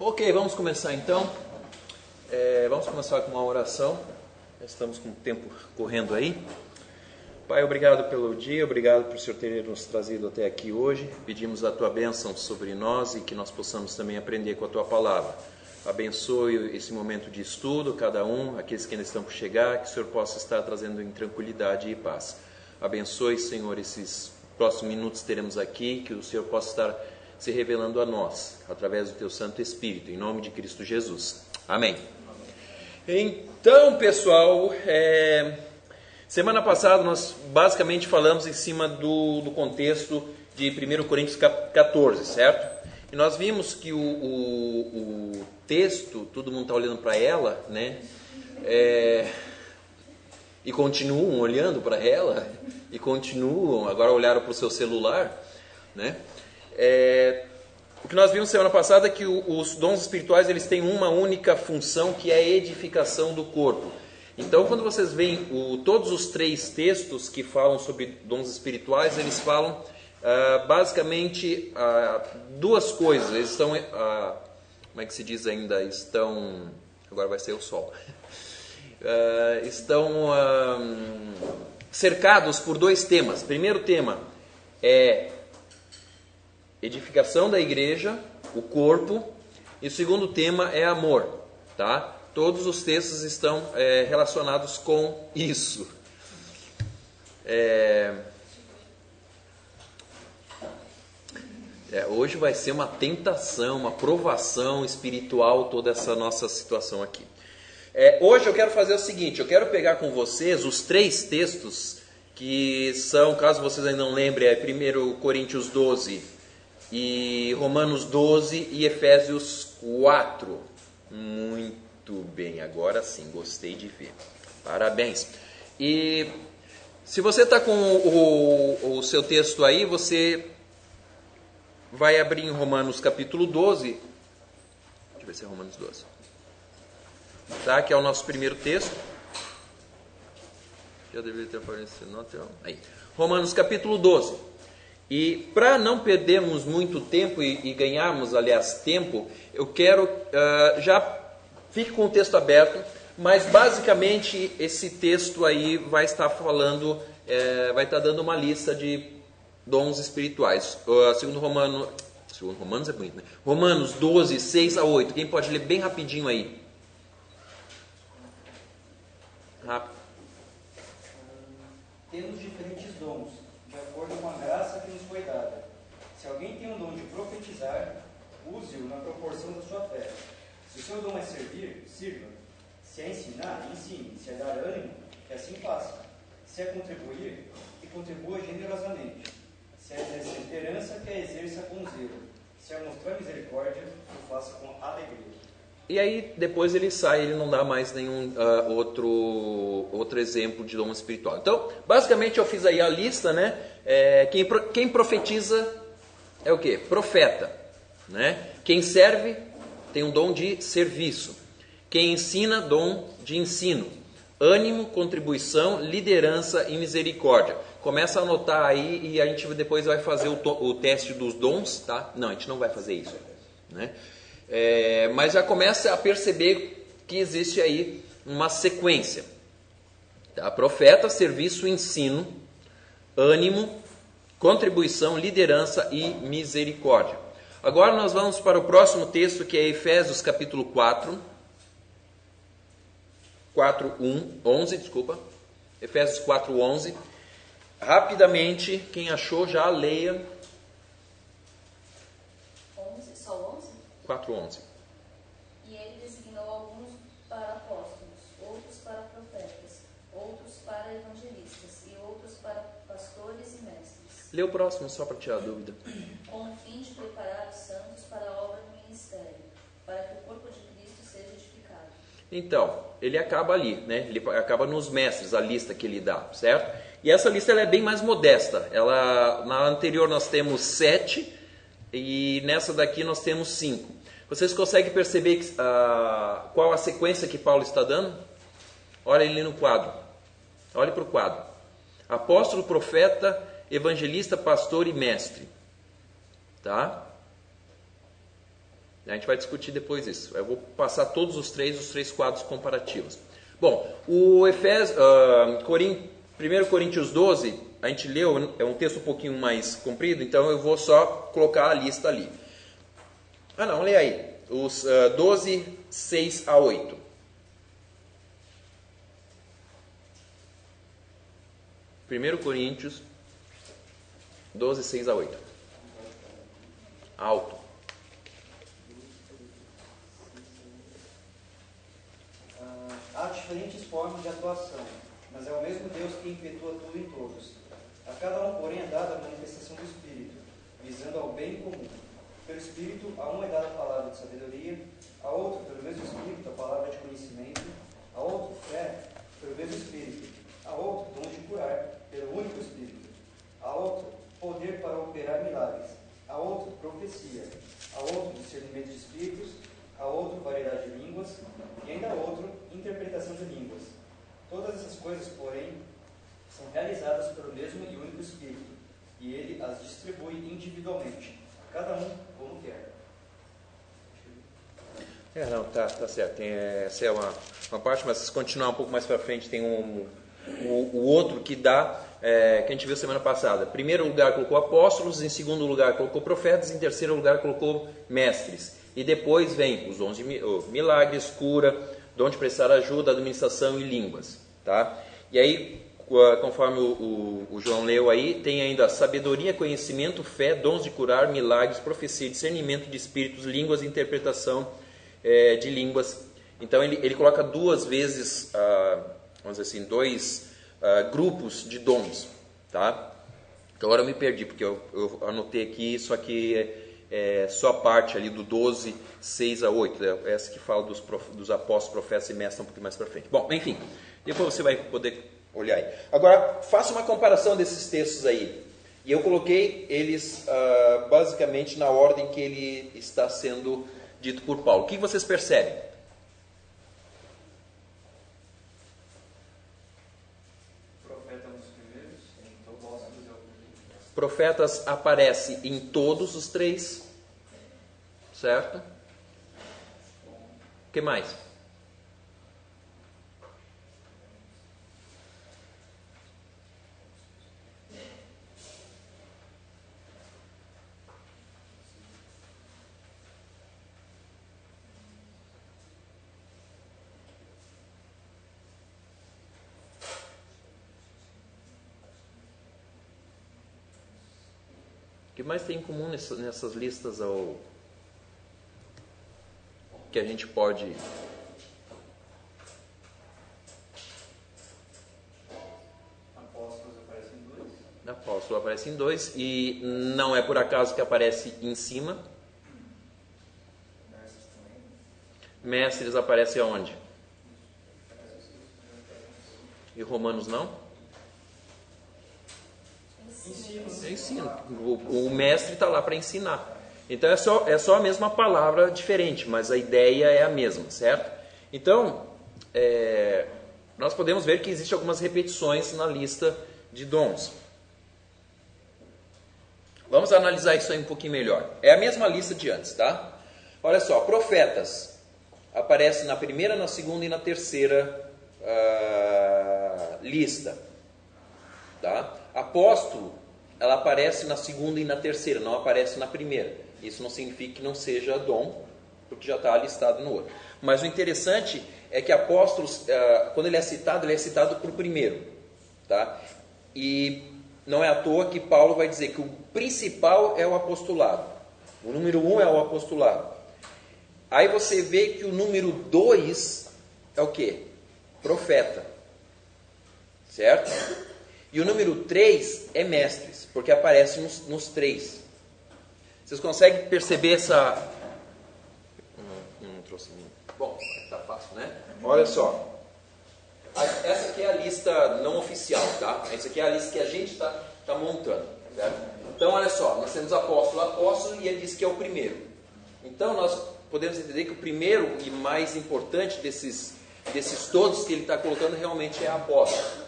Ok, vamos começar então. Vamos começar com uma oração. Já estamos com o tempo correndo aí. Pai, obrigado pelo dia, obrigado por o Senhor ter nos trazido até aqui hoje. Pedimos a Tua bênção sobre nós e que nós possamos também aprender com a Tua palavra. Abençoe esse momento de estudo, cada um, aqueles que ainda estão por chegar, que o Senhor possa estar trazendo em tranquilidade e paz. Abençoe, Senhor, esses próximos minutos que teremos aqui, que o Senhor possa estar se revelando a nós, através do Teu Santo Espírito, em nome de Cristo Jesus. Amém. Então, pessoal, semana passada nós basicamente falamos em cima do contexto de 1 Coríntios 14, certo? E nós vimos que o texto, todo mundo está olhando para ela, né? E continuam olhando para ela, e continuam, agora olharam para o seu celular, né? O que nós vimos semana passada é que os dons espirituais eles têm uma única função, que é a edificação do corpo. Então, quando vocês veem todos os três textos que falam sobre dons espirituais, eles falam basicamente duas coisas. Eles estão, como é que se diz ainda? Agora vai ser o sol. Estão cercados por dois temas. O primeiro tema é edificação da igreja, o corpo, e o segundo tema é amor, tá? Todos os textos estão relacionados com isso. Hoje vai ser uma tentação, uma provação espiritual, toda essa nossa situação aqui. Hoje eu quero fazer o seguinte, eu quero pegar com vocês os três textos que são, caso vocês ainda não lembrem, 1 Coríntios 12, e Romanos 12 e Efésios 4. Muito bem, agora sim, gostei de ver. Parabéns. E se você está com o seu texto aí, você vai abrir em Romanos capítulo 12. Deixa eu ver se é Romanos 12. Tá, que é o nosso primeiro texto. Já deveria ter aparecido, não tem? Aí. Romanos capítulo 12. E para não perdermos muito tempo e ganharmos, aliás, tempo, eu quero, já fique com o texto aberto, mas basicamente esse texto aí vai estar falando, vai estar dando uma lista de dons espirituais. Segundo Romanos é bonito, né? Romanos 12, 6 a 8. Quem pode ler bem rapidinho aí? Rápido. Temos diferentes dons, de acordo com a graça que nos foi dada. Se alguém tem um dom de profetizar, use-o na proporção da sua fé. Se o seu dom é servir, sirva. Se é ensinar, ensine. Se é dar ânimo, que assim faça. Se é contribuir, que contribua generosamente. Se é exercer liderança, que a exerça com zelo. Se é mostrar misericórdia, que o faça com alegria. E aí depois ele sai, ele não dá mais nenhum outro exemplo de dom espiritual. Então, basicamente eu fiz aí a lista, né? Quem profetiza é o quê? Profeta, né? Quem serve tem um dom de serviço. Quem ensina, dom de ensino. Ânimo, contribuição, liderança e misericórdia. Começa a anotar aí e a gente depois vai fazer o teste dos dons, tá? Não, a gente não vai fazer isso, né? Mas já começa a perceber que existe aí uma sequência, tá? Profeta, serviço, ensino, ânimo, contribuição, liderança e misericórdia. Agora nós vamos para o próximo texto, que é Efésios capítulo 11, desculpa. Efésios 4, 11. Rapidamente, quem achou já leia. 11, só 11? 4:11. E ele designou alguns para apóstolos, outros para profetas, outros para evangelistas e outros para pastores e mestres. Lê o próximo, só para tirar a dúvida. Com o fim de preparar os santos para a obra do ministério, para que o corpo de Cristo seja edificado. Então, ele acaba ali, né? Ele acaba nos mestres, a lista que ele dá, certo? E essa lista ela é bem mais modesta. Na anterior nós temos 7 e nessa daqui nós temos 5. Vocês conseguem perceber qual a sequência que Paulo está dando? Olha ali no quadro. Olhe para o quadro. Apóstolo, profeta, evangelista, pastor e mestre. Tá? A gente vai discutir depois isso. Eu vou passar todos os três quadros comparativos. Bom, o 1 Coríntios 12, a gente leu, é um texto um pouquinho mais comprido, então eu vou só colocar a lista ali. Não, lê aí. Os 12, 6 a 8. Primeiro Coríntios 12, 6 a 8. Alto. Há diferentes formas de atuação, mas é o mesmo Deus que efetua tudo em todos. A cada um, porém, é dada a manifestação do Espírito, visando ao bem comum. Pelo Espírito, a um é dada a palavra de sabedoria, a outro, pelo mesmo Espírito, a palavra de conhecimento, a outro, fé, pelo mesmo Espírito, a outro, dom de curar, pelo único Espírito, a outro, poder para operar milagres, a outro, profecia, a outro, discernimento de espíritos, a outro, variedade de línguas, e ainda a outro, interpretação de línguas. Todas essas coisas, porém, são realizadas pelo mesmo e único Espírito, e ele as distribui individualmente, a cada um como quer. Tá certo. Essa é uma parte, mas se continuar um pouco mais para frente, tem o outro que dá, que a gente viu semana passada. Em primeiro lugar colocou apóstolos, em segundo lugar colocou profetas, em terceiro lugar colocou mestres. E depois vem os dons de milagres, cura, dom de prestar ajuda, administração e línguas. Tá? E aí, conforme o João leu aí, tem ainda sabedoria, conhecimento, fé, dons de curar, milagres, profecia, discernimento de espíritos, línguas e interpretação de línguas. Então ele coloca duas vezes, vamos dizer assim, dois grupos de dons. Tá? Então agora eu me perdi, porque eu anotei aqui, isso aqui é só a parte ali do 12, 6 a 8, essa que fala dos apóstolos, profetas e mestres um pouquinho mais para frente. Bom, enfim, depois você vai poder olhar aí. Agora, faça uma comparação desses textos aí. E eu coloquei eles basicamente na ordem que ele está sendo dito por Paulo. O que vocês percebem? Profetas aparece em todos os três, certo? O que mais? O que mais tem em comum nessas listas que a gente pode... Apóstolo aparece em 2 e não é por acaso que aparece em cima. Mestres aparece aonde? E Romanos não? Ensina. O mestre está lá para ensinar. Então é só a mesma palavra diferente, mas a ideia é a mesma, certo? Então, nós podemos ver que existem algumas repetições na lista de dons. Vamos analisar isso aí um pouquinho melhor. É a mesma lista de antes, tá? Olha só, profetas aparece na primeira, na segunda e na terceira lista, tá? Apóstolo, ela aparece na segunda e na terceira, não aparece na primeira. Isso não significa que não seja dom, porque já está listado no outro. Mas o interessante é que apóstolos, quando ele é citado por primeiro, tá? E não é à toa que Paulo vai dizer que o principal é o apostolado. O número 1 é o apostolado. Aí você vê que o número 2 é o quê? Profeta. Certo? E o número 3 é mestres, porque aparece nos 3. Vocês conseguem perceber essa... Não trouxe nenhum. Bom, tá fácil, né? Olha só. Essa aqui é a lista não oficial, tá? Essa aqui é a lista que a gente está montando, certo? Então, olha só, nós temos apóstolo, e ele diz que é o primeiro. Então, nós podemos entender que o primeiro e mais importante desses todos que ele está colocando realmente é apóstolo.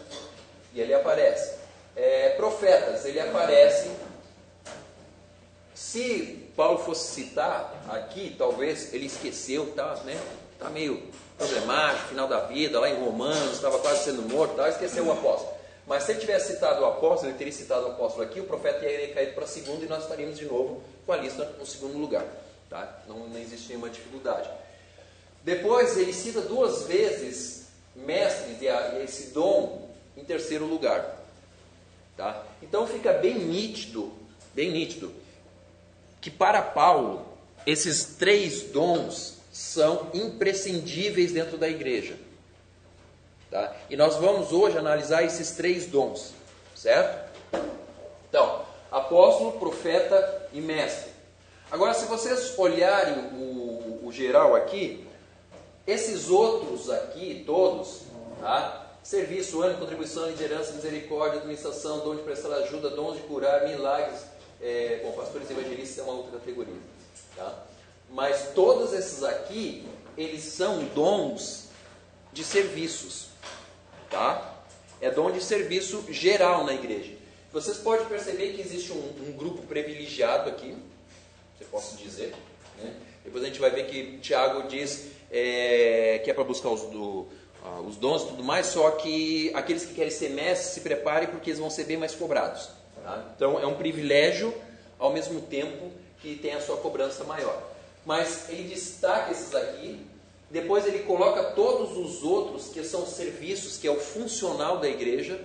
E ele aparece. Profetas, ele aparece... Se Paulo fosse citar aqui, talvez ele esqueceu, tá meio problemático, final da vida, lá em Romanos, estava quase sendo morto, esqueceu o apóstolo. Mas se ele tivesse citado o apóstolo, ele teria citado o apóstolo aqui, o profeta ia cair para segundo e nós estaríamos de novo com a lista no segundo lugar. Tá? Não existe nenhuma dificuldade. Depois ele cita 2 vezes mestres e esse dom em terceiro lugar. Tá? Então fica bem nítido que para Paulo esses 3 dons são imprescindíveis dentro da igreja. Tá? E nós vamos hoje analisar esses 3 dons, certo? Então, apóstolo, profeta e mestre. Agora, se vocês olharem o geral aqui, esses outros aqui, todos, tá? Serviço, ânimo, contribuição, liderança, misericórdia, administração, dom de prestar ajuda, dom de curar, milagres, pastores e evangelistas é uma outra categoria. Tá? Mas todos esses aqui, eles são dons de serviços. Tá? É dom de serviço geral na igreja. Vocês podem perceber que existe um grupo privilegiado aqui, se eu posso dizer. Né? Depois a gente vai ver que Tiago diz que é para buscar os dons e tudo mais, só que aqueles que querem ser mestres se preparem porque eles vão ser bem mais cobrados. Tá? Então é um privilégio, ao mesmo tempo que tem a sua cobrança maior. Mas ele destaca esses aqui, depois ele coloca todos os outros que são serviços, que é o funcional da igreja.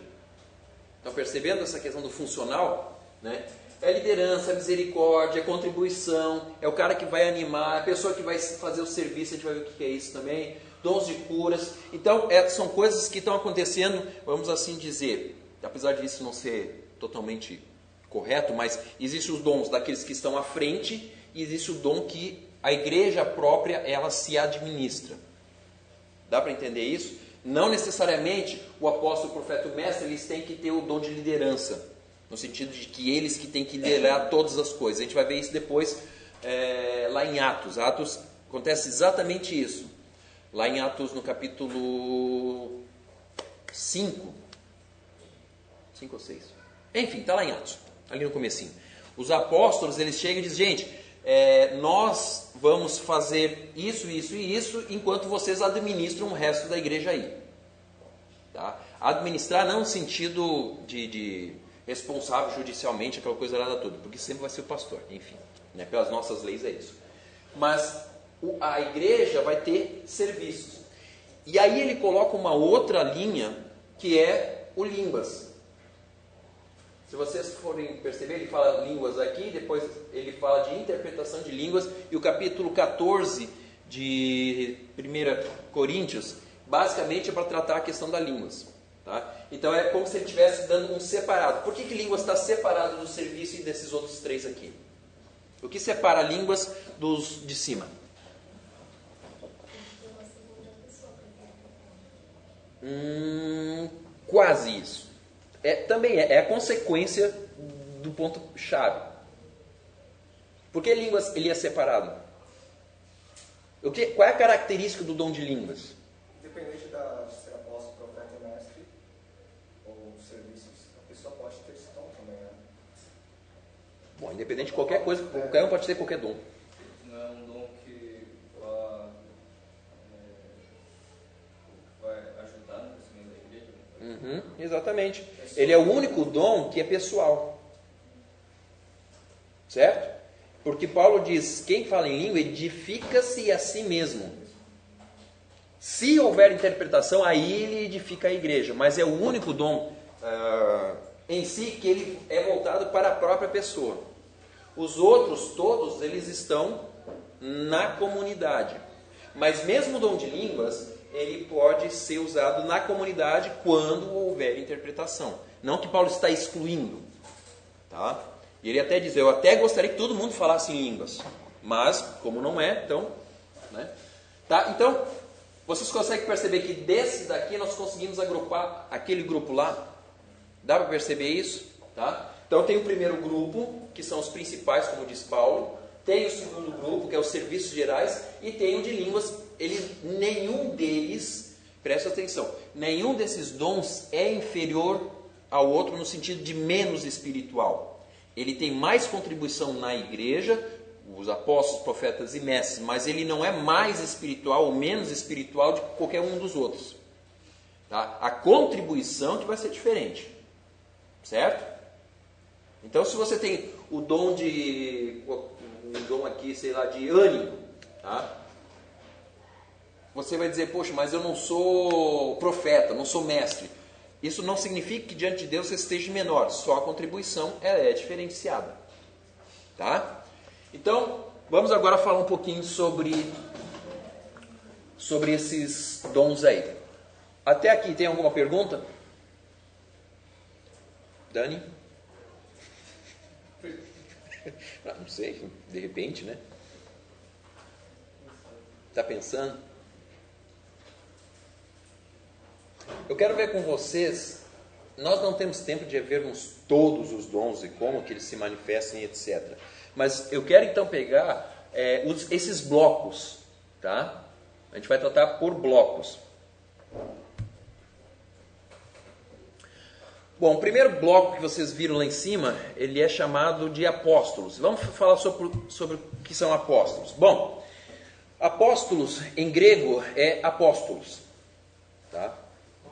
Estão percebendo essa questão do funcional? Né? É a liderança, a misericórdia, a contribuição, é o cara que vai animar, a pessoa que vai fazer o serviço, a gente vai ver o que é isso também, dons de curas. Então, são coisas que estão acontecendo, vamos assim dizer, apesar disso não ser totalmente correto, mas existem os dons daqueles que estão à frente e existe o dom que a igreja própria, ela se administra. Dá para entender isso? Não necessariamente o apóstolo, o profeta e o mestre, eles têm que ter o dom de liderança, no sentido de que eles que têm que liderar todas as coisas. A gente vai ver isso depois lá em Atos. Atos acontece exatamente isso. Lá em Atos, no capítulo 5 ou 6. Enfim, está lá em Atos, ali no comecinho. Os apóstolos, eles chegam e dizem, gente, nós vamos fazer isso, isso e isso, enquanto vocês administram o resto da igreja aí. Tá? Administrar não no sentido de responsável judicialmente, aquela coisa lá toda, porque sempre vai ser o pastor, enfim, né? Pelas nossas leis é isso. Mas a igreja vai ter serviços. E aí ele coloca uma outra linha, que é o línguas. Se vocês forem perceber, ele fala línguas aqui, depois ele fala de interpretação de línguas, e o capítulo 14 de 1 Coríntios, basicamente é para tratar a questão das línguas. Tá? Então é como se ele estivesse dando um separado. Por que línguas está separado do serviço e desses outros 3 aqui? O que separa línguas dos de cima? Quase isso. Também é a consequência do ponto-chave. Por que línguas ele é separado? Qual é a característica do dom de línguas? Independente de ser apóstolo, profeta e mestre, ou serviços, a pessoa pode ter esse dom também, né? Bom, independente de qualquer coisa, qualquer um pode ter qualquer dom. Não é um dom que vai ajudar no crescimento da igreja? Exatamente. Ele é o único dom que é pessoal. Certo? Porque Paulo diz, quem fala em língua edifica-se a si mesmo. Se houver interpretação, aí ele edifica a igreja. Mas é o único dom em si que ele é voltado para a própria pessoa. Os outros, todos, eles estão na comunidade. Mas mesmo o dom de línguas, ele pode ser usado na comunidade quando houver interpretação. Não que Paulo está excluindo. Tá? E ele até diz, eu até gostaria que todo mundo falasse em línguas. Mas, como não é, então... Né? Tá? Então, vocês conseguem perceber que desse daqui nós conseguimos agrupar aquele grupo lá? Dá para perceber isso? Tá? Então tem o primeiro grupo, que são os principais, como diz Paulo. Tem o segundo grupo, que é os serviços gerais. E tem o de línguas. Nenhum deles, presta atenção, nenhum desses dons é inferior ao outro no sentido de menos espiritual. Ele tem mais contribuição na igreja, os apóstolos, profetas e mestres, mas ele não é mais espiritual ou menos espiritual de qualquer um dos outros. Tá? A contribuição que vai ser diferente, certo? Então, se você tem o dom um dom aqui, sei lá, de ânimo, tá? Você vai dizer, poxa, mas eu não sou profeta, não sou mestre. Isso não significa que diante de Deus você esteja menor, só a contribuição é diferenciada, tá? Então, vamos agora falar um pouquinho sobre esses dons aí. Até aqui, tem alguma pergunta? Dani? Não sei, de repente, né? Está pensando? Eu quero ver com vocês, nós não temos tempo de vermos todos os dons e como que eles se manifestam e etc. Mas eu quero então pegar esses blocos, tá? A gente vai tratar por blocos. Bom, o primeiro bloco que vocês viram lá em cima, ele é chamado de apóstolos. Vamos falar sobre o que são apóstolos. Bom, apóstolos em grego é apóstolos, tá?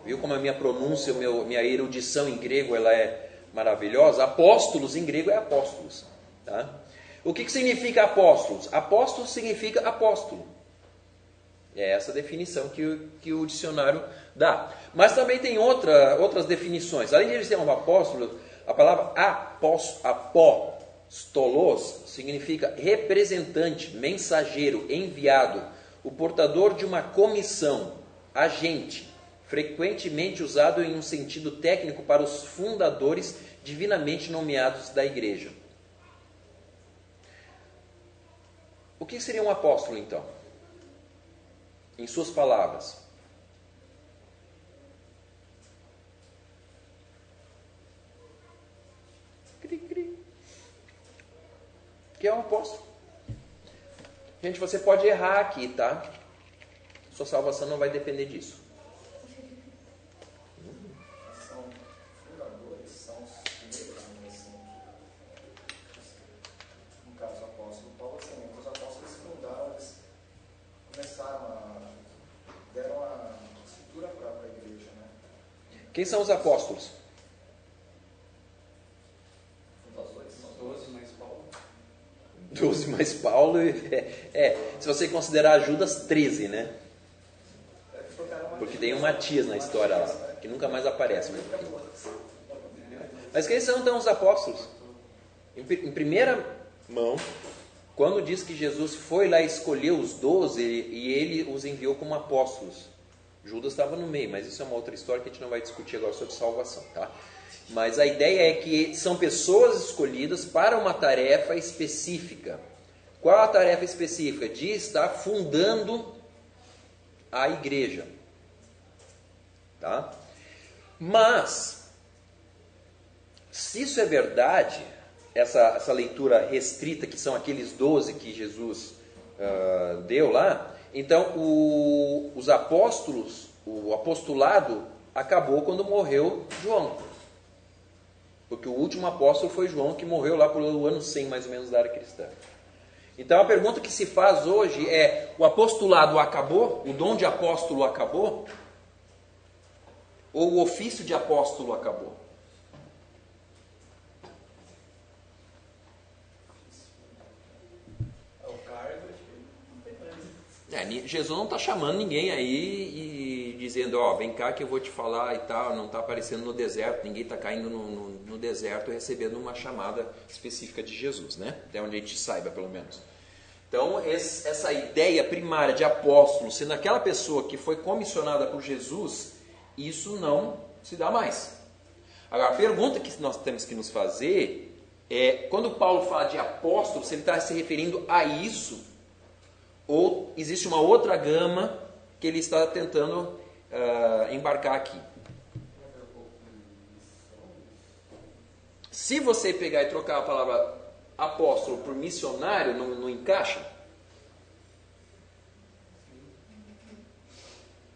Viu como a minha pronúncia, minha erudição em grego ela é maravilhosa? Apóstolos em grego é apóstolos, tá? O que significa apóstolos? Apóstolo significa apóstolo. É essa definição que o dicionário dá. Mas também tem outras definições. Além de eles serem um apóstolo, a palavra apóstolos significa representante, mensageiro, enviado, o portador de uma comissão, agente, frequentemente usado em um sentido técnico para os fundadores divinamente nomeados da igreja. O que seria um apóstolo, então? Em suas palavras. O que é um apóstolo? Gente, você pode errar aqui, tá? Sua salvação não vai depender disso. São fundadores, são os primeiros, assim. No caso, o apóstolo Paulo, assim, os apóstolos fundaram, eles começaram deram a estrutura para a igreja, né? Quem são os apóstolos? Fundadores. 12 mais Paulo. 12 mais Paulo. Se você considerar Judas, 13, né? Porque tem um Matias na história lá, que nunca mais aparece. Mas quem são então os apóstolos? Em primeira mão, quando diz que Jesus foi lá e escolheu os 12 e ele os enviou como apóstolos. Judas estava no meio, mas isso é uma outra história que a gente não vai discutir agora sobre salvação, tá? Mas a ideia é que são pessoas escolhidas para uma tarefa específica. Qual a tarefa específica? De estar fundando a igreja. Tá? Mas, se isso é verdade, essa leitura restrita, que são aqueles 12 que Jesus deu lá, então os apóstolos, o apostolado acabou quando morreu João. Porque o último apóstolo foi João, que morreu lá por ano 100 mais ou menos da era cristã. Então a pergunta que se faz hoje é: o apostolado acabou? O dom de apóstolo acabou? Ou o ofício de apóstolo acabou? Jesus não está chamando ninguém aí e dizendo, vem cá que eu vou te falar e tal, não está aparecendo no deserto, ninguém está caindo no deserto recebendo uma chamada específica de Jesus, né? Até onde a gente saiba, pelo menos. Então, essa ideia primária de apóstolo, sendo aquela pessoa que foi comissionada por Jesus, isso não se dá mais. Agora, a pergunta que nós temos que nos fazer é, quando Paulo fala de apóstolo, se ele está se referindo a isso, ou existe uma outra gama que ele está tentando embarcar aqui. Se você pegar e trocar a palavra apóstolo por missionário, não encaixa?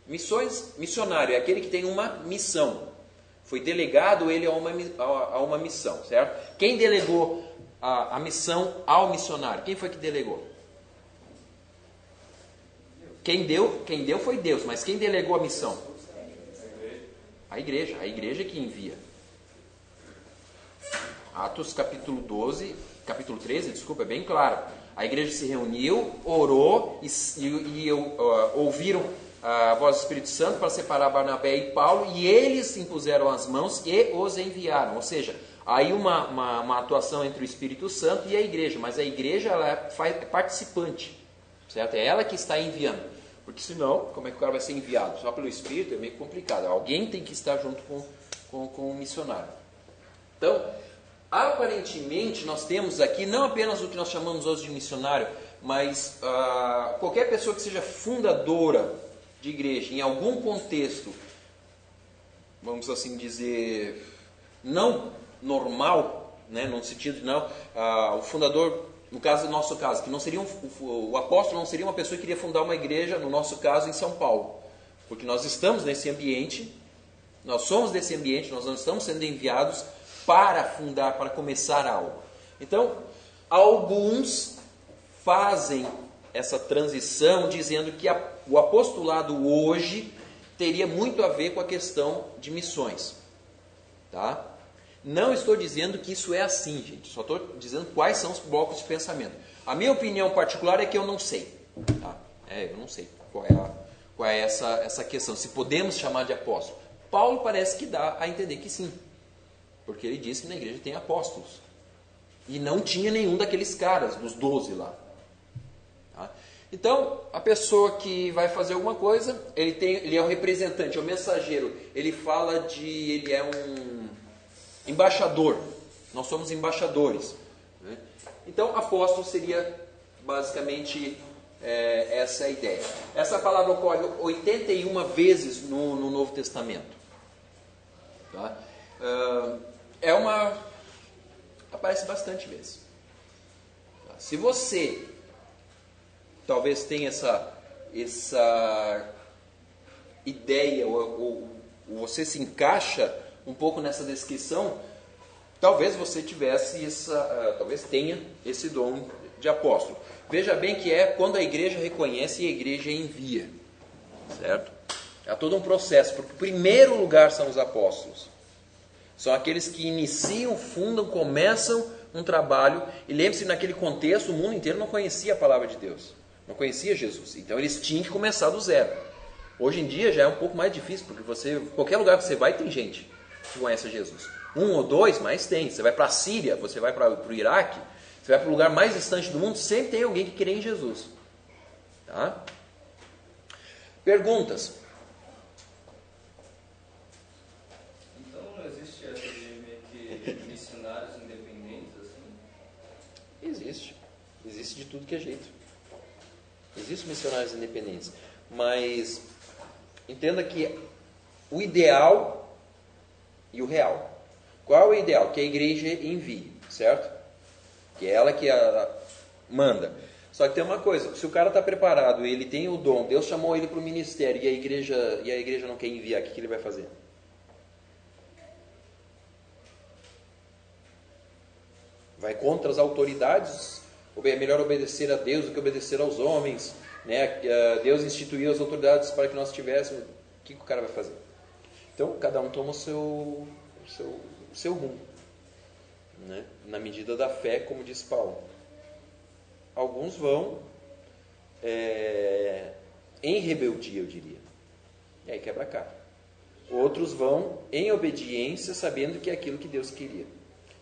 Missionário é aquele que tem uma missão. Foi delegado ele a uma missão, certo? Quem delegou a missão ao missionário? Quem foi que delegou? Quem deu foi Deus, mas quem delegou a missão? A igreja que envia. Atos capítulo 13, desculpa, é bem claro. A igreja se reuniu, orou e ouviram a voz do Espírito Santo para separar Barnabé e Paulo, e eles impuseram as mãos e os enviaram. Ou seja, aí uma atuação entre o Espírito Santo e a igreja, mas a igreja ela é participante, certo? É ela que está enviando, porque senão, como é que o cara vai ser enviado? Só pelo Espírito é meio complicado. Alguém tem que estar junto com o missionário. Então, aparentemente, nós temos aqui não apenas o que nós chamamos hoje de missionário, mas qualquer pessoa que seja fundadora de igreja, em algum contexto, vamos assim dizer, não normal, né, no sentido de não, o fundador, no nosso caso, que não seria o apóstolo não seria uma pessoa que iria fundar uma igreja, no nosso caso, em São Paulo, porque nós estamos nesse ambiente, nós somos desse ambiente, nós não estamos sendo enviados para fundar, para começar algo. Então, alguns fazem essa transição dizendo que o apostolado hoje teria muito a ver com a questão de missões. Tá? Não estou dizendo que isso é assim, gente. Só estou dizendo quais são os blocos de pensamento. A minha opinião particular é que eu não sei. Tá? Eu não sei qual é essa questão. Se podemos chamar de apóstolo. Paulo parece que dá a entender que sim. Porque ele disse que na igreja tem apóstolos. E não tinha nenhum daqueles caras, dos 12 lá. Tá? Então, a pessoa que vai fazer alguma coisa, ele é o representante, é o mensageiro. Ele é um embaixador. Nós somos embaixadores. Né? Então, apóstolo seria basicamente essa a ideia. Essa palavra ocorre 81 vezes no Novo Testamento. Tá? Aparece bastante vezes. Se você talvez tenha essa ideia, ou você se encaixa um pouco nessa descrição, talvez você talvez tenha esse dom de apóstolo. Veja bem que é quando a igreja reconhece e a igreja envia, certo? É todo um processo, porque o primeiro lugar são os apóstolos. São aqueles que iniciam, fundam, começam um trabalho. E lembre-se, naquele contexto, o mundo inteiro não conhecia a palavra de Deus. Não conhecia Jesus. Então, eles tinham que começar do zero. Hoje em dia já é um pouco mais difícil, porque qualquer lugar que você vai, tem gente que conhece Jesus. 1 ou 2, mas tem. Você vai para a Síria, você vai para o Iraque, você vai para o lugar mais distante do mundo, sempre tem alguém que crê em Jesus. Tá? Perguntas? Missionários independentes assim? Existe de tudo que é jeito. Existem missionários independentes, mas entenda que o ideal e o real. Qual é o ideal? Que a igreja envie, certo? Que é ela que manda. Só que tem uma coisa, se o cara está preparado, ele tem o dom, Deus chamou ele para o ministério e a igreja não quer enviar, o que ele vai fazer? Vai contra as autoridades? É melhor obedecer a Deus do que obedecer aos homens, né? Deus instituiu as autoridades para que nós tivéssemos. O que o cara vai fazer? Então, cada um toma o seu rumo, né? Na medida da fé, como diz Paulo. Alguns vão em rebeldia, eu diria. E aí quebra a cara. Outros vão em obediência, sabendo que é aquilo que Deus queria.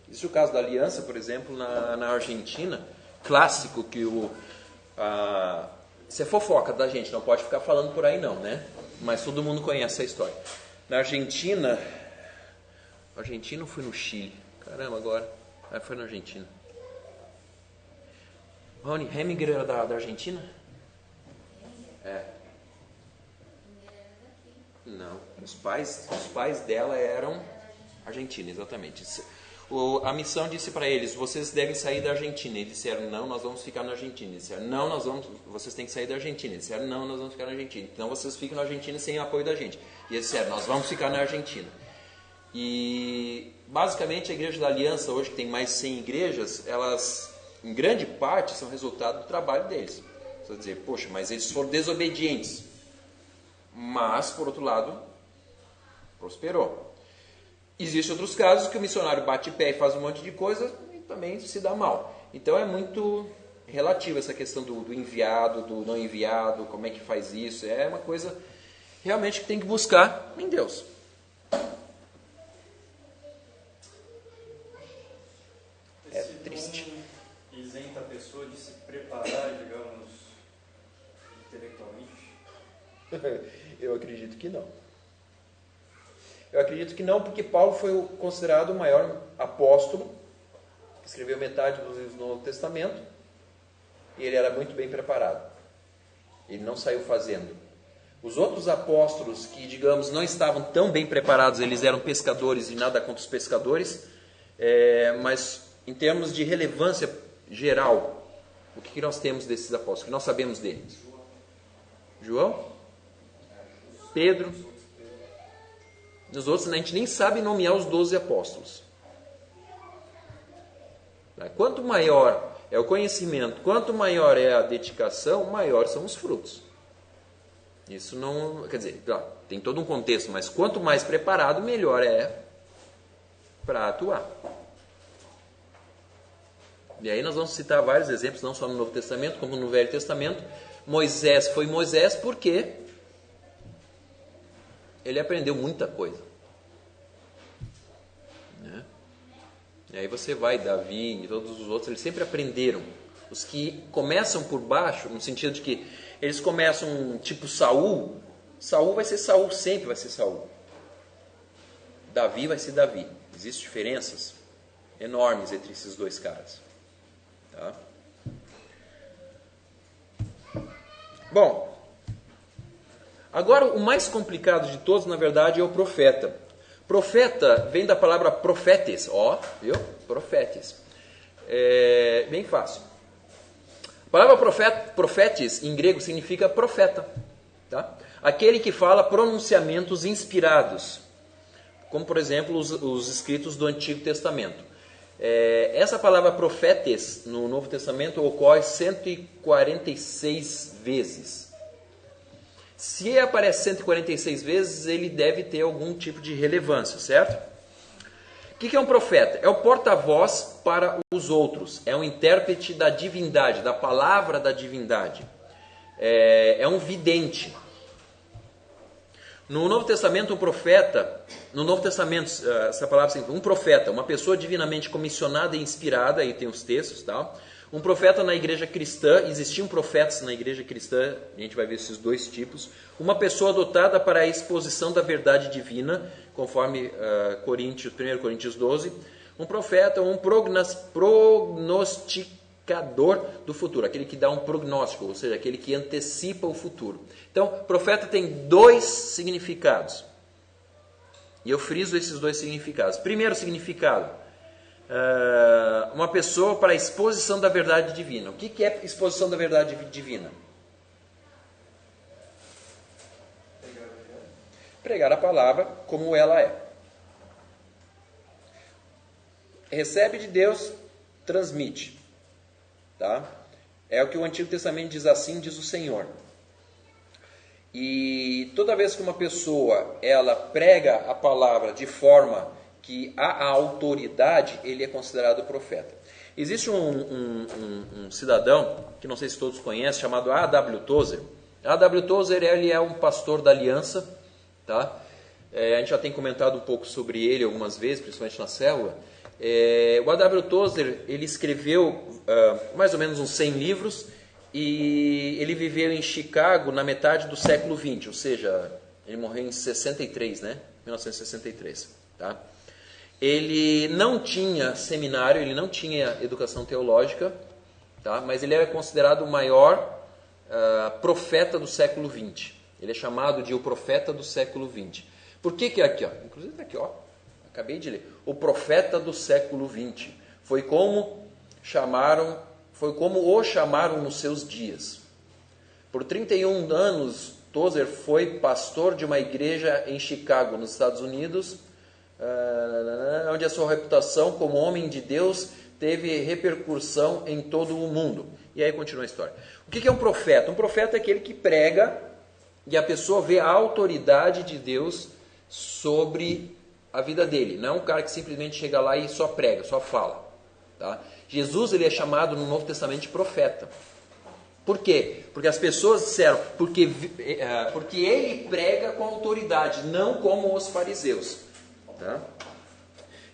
Existe o caso da aliança, por exemplo, na Argentina, clássico, que isso é fofoca da gente, não pode ficar falando por aí não, né? Mas todo mundo conhece a história. Na Argentina ou foi no Chile? Caramba, agora. Foi na Argentina. Rony Heminger era da Argentina? Não, os pais dela eram argentinos, exatamente. A missão disse para eles: vocês devem sair da Argentina. Eles disseram: não, nós vamos ficar na Argentina. Eles disseram: não, vocês têm que sair da Argentina. Eles disseram: não, nós vamos ficar na Argentina. Então vocês ficam na Argentina sem apoio da gente. E eles disseram: nós vamos ficar na Argentina. E basicamente a Igreja da Aliança, hoje que tem mais de 100 igrejas, elas em grande parte são resultado do trabalho deles. Você vai dizer, poxa, mas eles foram desobedientes. Mas, por outro lado, prosperou. Existem outros casos que o missionário bate pé e faz um monte de coisa e também se dá mal. Então é muito relativo essa questão do enviado, do não enviado, como é que faz isso. É uma coisa realmente que tem que buscar em Deus. É triste. Isenta a pessoa de se preparar, digamos, intelectualmente? Eu acredito que não. Eu acredito que não, porque Paulo foi considerado o maior apóstolo, que escreveu metade dos livros do Novo Testamento, e ele era muito bem preparado. Ele não saiu fazendo. Os outros apóstolos que, digamos, não estavam tão bem preparados, eles eram pescadores e nada contra os pescadores, mas em termos de relevância geral, o que nós temos desses apóstolos? O que nós sabemos deles? João? Pedro? Nos outros a gente nem sabe nomear os 12 apóstolos. Quanto maior é o conhecimento, quanto maior é a dedicação, maior são os frutos. Isso não, quer dizer, claro, tem todo um contexto, mas quanto mais preparado, melhor é para atuar. E aí nós vamos citar vários exemplos, não só no Novo Testamento, como no Velho Testamento. Moisés foi Moisés porque ele aprendeu muita coisa. Né? E aí você vai, Davi e todos os outros, eles sempre aprenderam. Os que começam por baixo, no sentido de que eles começam tipo Saul, Saul vai ser Saul, sempre vai ser Saul. Davi vai ser Davi. Existem diferenças enormes entre esses dois caras. Tá? Bom, agora o mais complicado de todos, na verdade, é o profeta. Profeta vem da palavra profetes, viu? Profetes. É bem fácil. A palavra profetes em grego significa profeta, tá? Aquele que fala pronunciamentos inspirados, como por exemplo os escritos do Antigo Testamento. Essa palavra profetes no Novo Testamento ocorre 146 vezes. Se aparece 146 vezes, ele deve ter algum tipo de relevância, certo? O que é um profeta? É o porta-voz para os outros, é um intérprete da divindade, da palavra da divindade, é um vidente. No Novo Testamento, um profeta, no Novo Testamento, essa palavra significa um profeta, uma pessoa divinamente comissionada e inspirada, aí tem os textos, tá? Um profeta na igreja cristã, existiam profetas na igreja cristã, a gente vai ver esses dois tipos. Uma pessoa adotada para a exposição da verdade divina, conforme 1 Coríntios 12. Um profeta, um prognosticador do futuro, aquele que dá um prognóstico, ou seja, aquele que antecipa o futuro. Então, profeta tem dois significados. E eu friso esses dois significados. Primeiro significado, uma pessoa para a exposição da verdade divina. O que é exposição da verdade divina? Pregar a palavra como ela é. Recebe de Deus, transmite. Tá? É o que o Antigo Testamento diz assim, diz o Senhor. E toda vez que uma pessoa ela prega a palavra de forma que há a autoridade, ele é considerado profeta. Existe um cidadão, que não sei se todos conhecem, chamado A.W. Tozer. A.W. Tozer ele é um pastor da Aliança. Tá? A gente já tem comentado um pouco sobre ele algumas vezes, principalmente na célula. O A.W. Tozer ele escreveu mais ou menos uns 100 livros e ele viveu em Chicago na metade do século XX, ou seja, ele morreu em 63, né? 1963. Tá? Ele não tinha seminário, ele não tinha educação teológica, tá? Mas ele era considerado o maior profeta do século XX. Ele é chamado de o profeta do século XX. Por que é aqui? Inclusive está aqui, acabei de ler. O profeta do século XX. Foi como o chamaram nos seus dias. Por 31 anos, Tozer foi pastor de uma igreja em Chicago, nos Estados Unidos, onde a sua reputação como homem de Deus teve repercussão em todo o mundo. E aí continua a história. O que é um profeta? Um profeta é aquele que prega e a pessoa vê a autoridade de Deus sobre a vida dele. Não é um cara que simplesmente chega lá e só prega, só fala. Tá? Jesus ele é chamado no Novo Testamento de profeta. Por quê? Porque as pessoas disseram, porque ele prega com autoridade, não como os fariseus. Tá?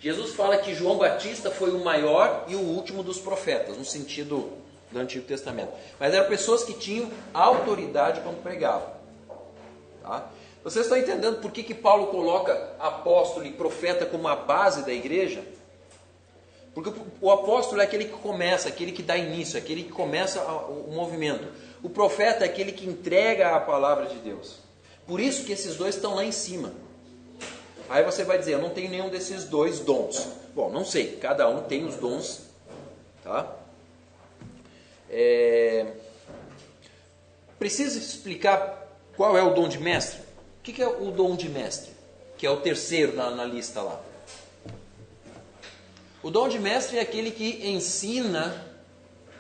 Jesus fala que João Batista foi o maior e o último dos profetas, no sentido do Antigo Testamento. Mas eram pessoas que tinham autoridade quando pregavam. Tá? Vocês estão entendendo por que Paulo coloca apóstolo e profeta como a base da igreja? Porque o apóstolo é aquele que começa, aquele que dá início, aquele que começa o movimento. O profeta é aquele que entrega a palavra de Deus. Por isso que esses dois estão lá em cima. Aí você vai dizer, eu não tenho nenhum desses dois dons. Bom, não sei, cada um tem os dons. Tá? Preciso explicar qual é o dom de mestre? O que é o dom de mestre? Que é o terceiro na lista lá. O dom de mestre é aquele que ensina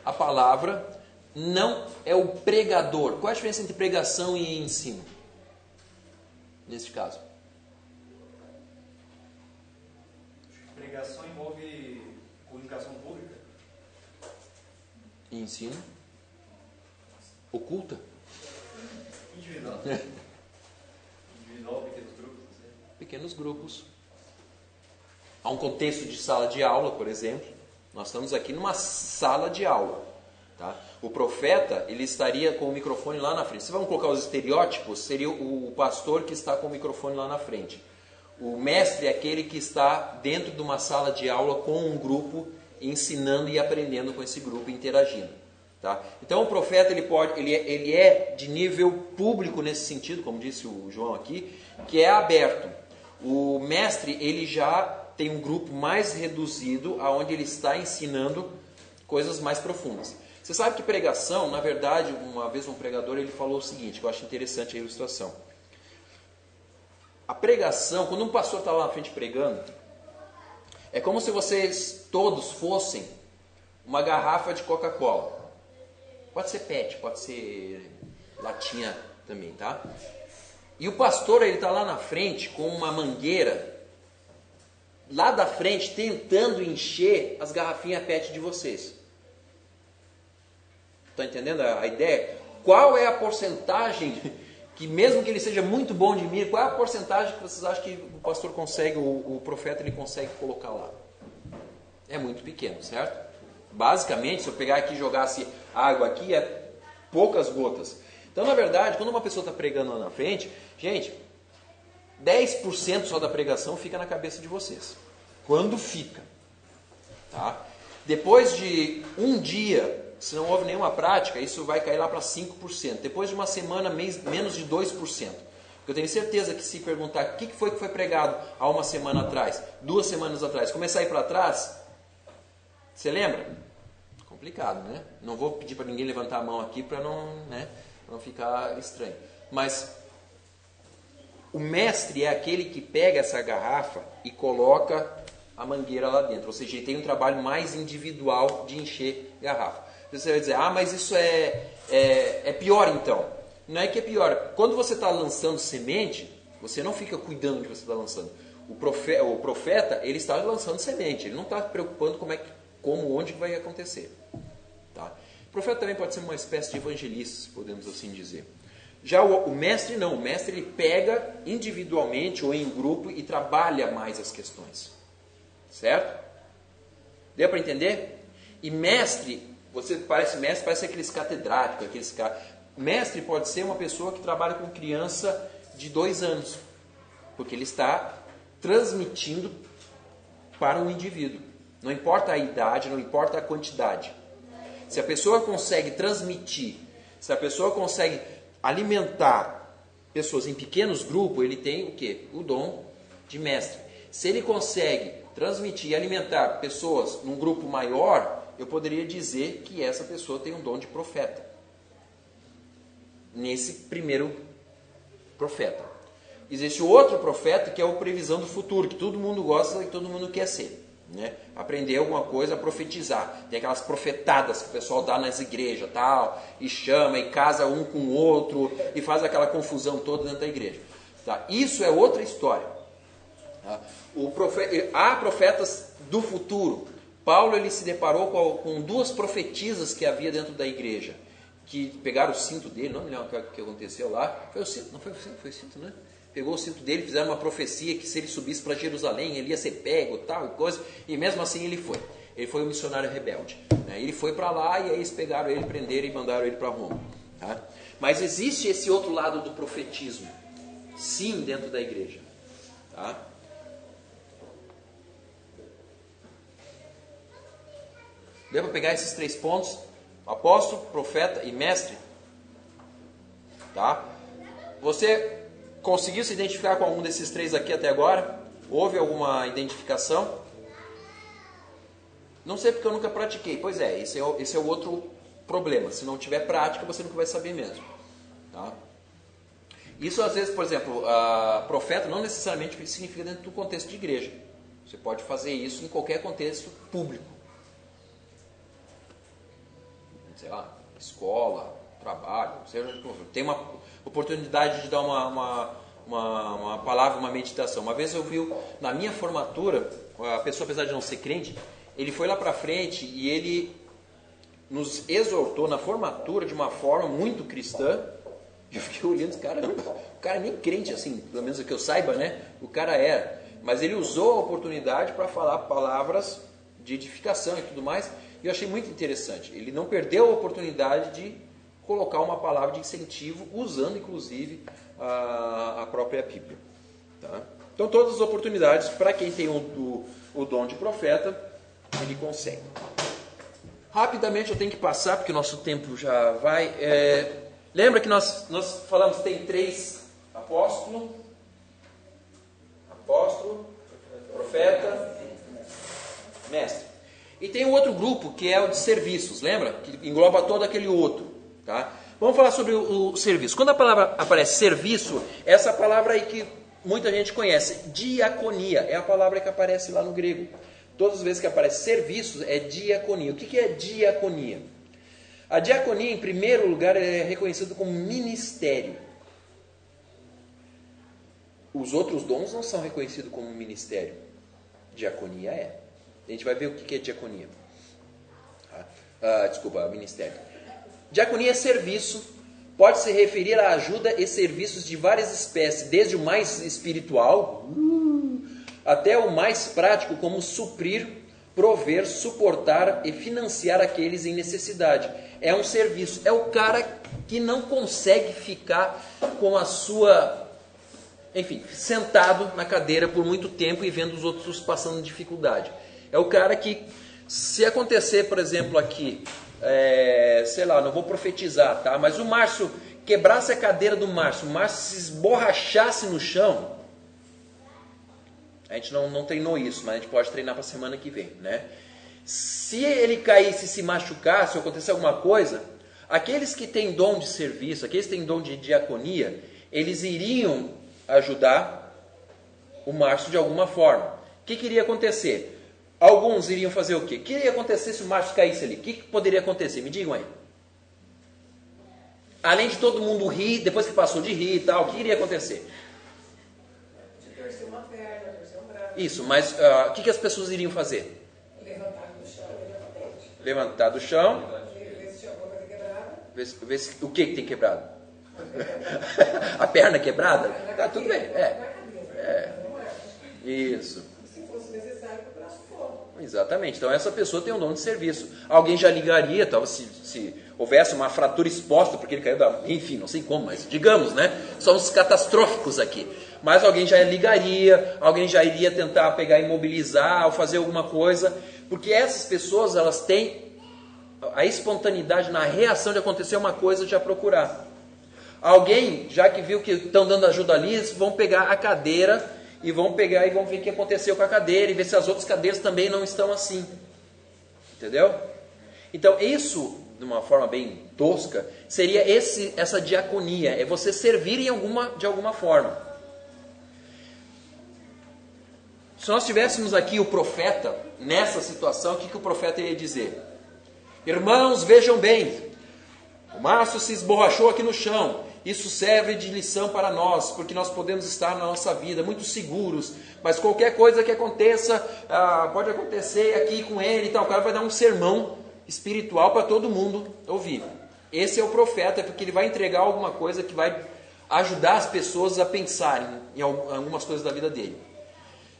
a palavra, não é o pregador. Qual é a diferença entre pregação e ensino? Neste caso. Pregação envolve comunicação pública. E ensino? Oculta? Individual. Individual, pequenos grupos. Não sei. Pequenos grupos. Há um contexto de sala de aula, por exemplo. Nós estamos aqui numa sala de aula. Tá? O profeta, ele estaria com o microfone lá na frente. Se vamos colocar os estereótipos, seria o pastor que está com o microfone lá na frente. O mestre é aquele que está dentro de uma sala de aula com um grupo, ensinando e aprendendo com esse grupo, interagindo. Tá? Então o profeta ele é de nível público nesse sentido, como disse o João aqui, que é aberto. O mestre ele já tem um grupo mais reduzido, aonde ele está ensinando coisas mais profundas. Você sabe que pregação, na verdade, uma vez um pregador ele falou o seguinte, que eu acho interessante a ilustração. A pregação, quando um pastor está lá na frente pregando, é como se vocês todos fossem uma garrafa de Coca-Cola. Pode ser PET, pode ser latinha também, tá? E o pastor ele está lá na frente com uma mangueira, lá da frente, tentando encher as garrafinhas PET de vocês. Estão entendendo a ideia? Qual é a porcentagem, que mesmo que ele seja muito bom de mira, qual é a porcentagem que vocês acham que o pastor consegue, o profeta ele consegue colocar lá? É muito pequeno, certo? Basicamente, se eu pegar aqui e jogasse água aqui, é poucas gotas. Então, na verdade, quando uma pessoa está pregando lá na frente, gente, 10% só da pregação fica na cabeça de vocês. Quando fica. Tá? Depois de um dia, se não houve nenhuma prática, isso vai cair lá para 5%. Depois de uma semana, menos de 2%. Eu tenho certeza que se perguntar o que foi pregado há uma semana atrás, 2 semanas atrás, começar a ir para trás, você lembra? Complicado, né? Não vou pedir para ninguém levantar a mão aqui para não ficar estranho. Mas o mestre é aquele que pega essa garrafa e coloca a mangueira lá dentro. Ou seja, ele tem um trabalho mais individual de encher garrafa. Você vai dizer, mas isso é pior então. Não é que é pior. Quando você está lançando semente, você não fica cuidando do que você está lançando. O profeta, ele está lançando semente. Ele não está se preocupando onde vai acontecer. Tá? O profeta também pode ser uma espécie de evangelista, se podemos assim dizer. Já o mestre não. O mestre ele pega individualmente ou em grupo e trabalha mais as questões. Certo? Deu para entender? E mestre, parece aqueles catedráticos, aqueles caras. Mestre pode ser uma pessoa que trabalha com criança de 2 anos, porque ele está transmitindo para um indivíduo. Não importa a idade, não importa a quantidade. Se a pessoa consegue transmitir, se a pessoa consegue alimentar pessoas em pequenos grupos, ele tem o quê? O dom de mestre. Se ele consegue transmitir e alimentar pessoas num grupo maior, eu poderia dizer que essa pessoa tem um dom de profeta. Nesse primeiro profeta. Existe outro profeta que é o previsão do futuro, que todo mundo gosta e todo mundo quer ser. Né? Aprender alguma coisa a profetizar. Tem aquelas profetadas que o pessoal dá nas igrejas, tal, e chama e casa um com o outro e faz aquela confusão toda dentro da igreja. Tá? Isso é outra história. Tá? Há profetas do futuro. Paulo ele se deparou com duas profetisas que havia dentro da igreja, que pegaram o cinto dele, não me lembro o que aconteceu lá. Foi o cinto, não foi o cinto, foi o cinto, né? Pegou o cinto dele, fizeram uma profecia que se ele subisse para Jerusalém, ele ia ser pego, tal e coisa, e mesmo assim ele foi. Ele foi um missionário rebelde. Né? Ele foi para lá e aí eles pegaram ele, prenderam e mandaram ele para Roma. Tá? Mas existe esse outro lado do profetismo, sim, dentro da igreja. Tá? Deu para pegar esses 3 pontos? Apóstolo, profeta e mestre? Tá? Você conseguiu se identificar com algum desses 3 aqui até agora? Houve alguma identificação? Não sei porque eu nunca pratiquei. Pois é, esse é o outro problema. Se não tiver prática, você nunca vai saber mesmo. Tá? Isso às vezes, por exemplo, profeta não necessariamente significa dentro do contexto de igreja. Você pode fazer isso em qualquer contexto público. Sei lá, escola, trabalho, seja, tem uma oportunidade de dar uma palavra, uma meditação. Uma vez eu vi na minha formatura, a pessoa, apesar de não ser crente, ele foi lá para frente e ele nos exortou na formatura de uma forma muito cristã. Eu fiquei olhando, caramba, o cara é nem crente assim, pelo menos que eu saiba, né? O cara era, mas ele usou a oportunidade para falar palavras de edificação e tudo mais. E eu achei muito interessante. Ele não perdeu a oportunidade de colocar uma palavra de incentivo, usando inclusive a própria Bíblia. Tá? Então todas as oportunidades, para quem tem o dom de profeta, ele consegue. Rapidamente eu tenho que passar, porque o nosso tempo já vai. Lembra que nós falamos que tem 3 apóstolos, profeta, mestre. E tem um outro grupo que é o de serviços, lembra? Que engloba todo aquele outro. Tá? Vamos falar sobre o serviço. Quando a palavra aparece serviço, essa palavra aí que muita gente conhece, diaconia, é a palavra que aparece lá no grego. Todas as vezes que aparece serviços, é diaconia. O que é diaconia? A diaconia, em primeiro lugar, é reconhecida como ministério. Os outros dons não são reconhecidos como ministério. Diaconia é. A gente vai ver o que é diaconia. Ministério. Diaconia é serviço, pode se referir à ajuda e serviços de várias espécies, desde o mais espiritual até o mais prático, como suprir, prover, suportar e financiar aqueles em necessidade. É um serviço. É o cara que não consegue ficar com a sua... Enfim, sentado na cadeira por muito tempo e vendo os outros passando dificuldade. É o cara que, se acontecer, por exemplo, aqui, sei lá, não vou profetizar, tá? Mas o Márcio quebrasse a cadeira do Márcio, o Márcio se esborrachasse no chão, a gente não treinou isso, mas a gente pode treinar para a semana que vem, né? Se ele caísse e se machucasse, ou acontecer alguma coisa, aqueles que têm dom de serviço, aqueles que têm dom de diaconia, eles iriam ajudar o Márcio de alguma forma. O que iria acontecer? Alguns iriam fazer o quê? O que iria acontecer se o Márcio caísse ali? O que poderia acontecer? Me digam aí. Além de todo mundo rir, depois que passou de rir e tal, o que iria acontecer? De torcer uma perna, torcer um braço. Isso, mas o que as pessoas iriam fazer? Levantar do chão, imediatamente. Levantar do chão. Ver se tinha alguma coisa quebrada. Ver se, o que tem quebrado? A perna quebrada? Tá, tudo bem. Isso. Se fosse necessário, o braço fora. Exatamente. Então essa pessoa tem um dom de serviço. Alguém já ligaria, talvez se houvesse uma fratura exposta, porque ele caiu da... Enfim, não sei como, mas digamos, né? Somos catastróficos aqui. Mas alguém já ligaria, alguém já iria tentar pegar e imobilizar, ou fazer alguma coisa. Porque essas pessoas, elas têm a espontaneidade na reação de acontecer uma coisa, de já procurar. Alguém, já que viu que estão dando ajuda ali, eles vão pegar a cadeira e vão pegar e vão ver o que aconteceu com a cadeira e ver se as outras cadeiras também não estão assim. Entendeu? Então isso, de uma forma bem tosca, seria essa diaconia, é você servir de alguma forma. Se nós tivéssemos aqui o profeta, nessa situação, o que o profeta ia dizer? Irmãos, vejam bem, o Márcio se esborrachou aqui no chão. Isso serve de lição para nós, porque nós podemos estar na nossa vida muito seguros, mas qualquer coisa que aconteça, pode acontecer aqui com ele e tal. O cara vai dar um sermão espiritual para todo mundo ouvir. Esse é o profeta, porque ele vai entregar alguma coisa que vai ajudar as pessoas a pensarem em algumas coisas da vida dele.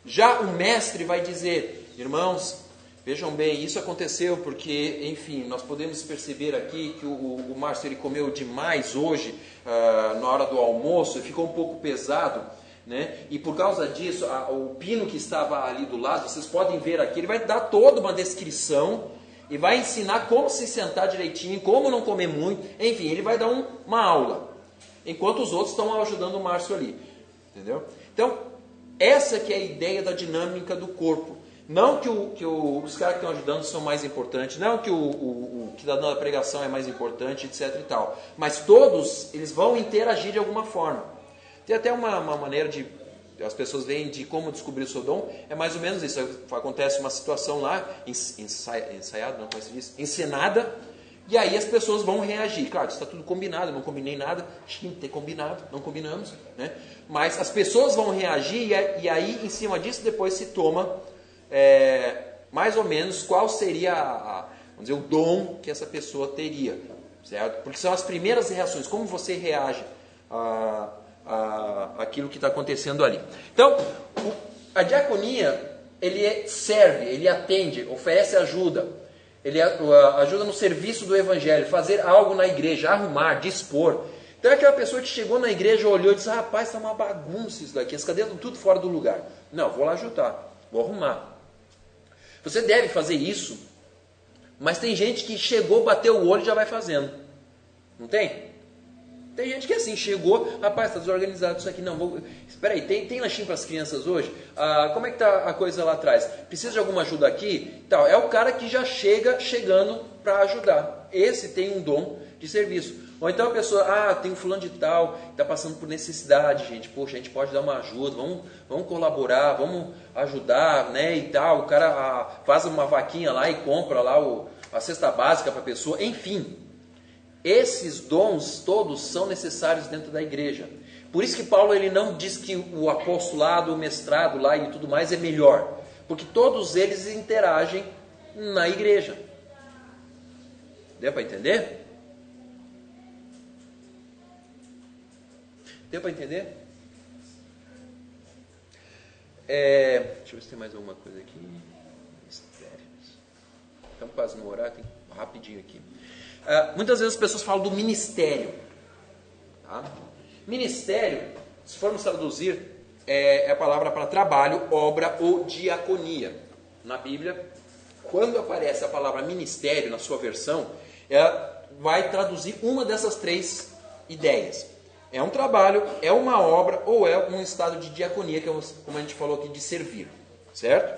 Já o mestre vai dizer, irmãos, vejam bem, isso aconteceu porque, enfim, nós podemos perceber aqui que o Márcio ele comeu demais hoje, na hora do almoço, e ficou um pouco pesado, né? E por causa disso, o pino que estava ali do lado, vocês podem ver aqui, ele vai dar toda uma descrição e vai ensinar como se sentar direitinho, como não comer muito, enfim, ele vai dar uma aula, enquanto os outros estão ajudando o Márcio ali, entendeu? Então, essa que é a ideia da dinâmica do corpo. Não que os caras que estão ajudando são mais importantes, não que o que está dando a pregação é mais importante, etc e tal. Mas todos, eles vão interagir de alguma forma. Tem até uma maneira de, as pessoas veem de como descobrir o seu dom, é mais ou menos isso. Acontece uma situação lá, ensaiada, não como se diz, encenada, e aí as pessoas vão reagir. Claro, está tudo combinado, eu não combinei nada, tinha que ter combinado, não combinamos, né? Mas as pessoas vão reagir e aí em cima disso depois se toma mais ou menos qual seria vamos dizer, o dom que essa pessoa teria, certo? Porque são as primeiras reações, como você reage àquilo que está acontecendo ali. Então, a diaconia, ele serve, ele atende, oferece ajuda, ele ajuda no serviço do evangelho, fazer algo na igreja, arrumar, dispor. Então é aquela pessoa que chegou na igreja, olhou e disse, rapaz, está uma bagunça isso daqui, as cadeiras estão tudo fora do lugar. Não, vou lá ajudar, vou arrumar. Você deve fazer isso, mas tem gente que chegou, bateu o olho e já vai fazendo. Não tem? Tem gente que assim, chegou, rapaz, está desorganizado isso aqui. Não, espera aí, tem lanchinho para as crianças hoje? Como é que está a coisa lá atrás? Precisa de alguma ajuda aqui? Então, é o cara que já chegando para ajudar. Esse tem um dom de serviço. Ou então a pessoa, tem um fulano de tal, está passando por necessidade, gente. Poxa, a gente pode dar uma ajuda, vamos colaborar, vamos ajudar, né, e tal. O cara faz uma vaquinha lá e compra lá a cesta básica para a pessoa. Enfim, esses dons todos são necessários dentro da igreja. Por isso que Paulo ele não diz que o apostolado, o mestrado lá e tudo mais é melhor. Porque todos eles interagem na igreja. Deu para entender? Deu para entender? Deixa eu ver se tem mais alguma coisa aqui. Mistérios. Estamos quase no horário, tem rapidinho aqui. Muitas vezes as pessoas falam do ministério. Tá? Ministério, se formos traduzir, é a palavra para trabalho, obra ou diaconia. Na Bíblia, quando aparece a palavra ministério na sua versão, ela vai traduzir uma dessas três ideias. É um trabalho, é uma obra ou é um estado de diaconia, que é, como a gente falou aqui, de servir. Certo?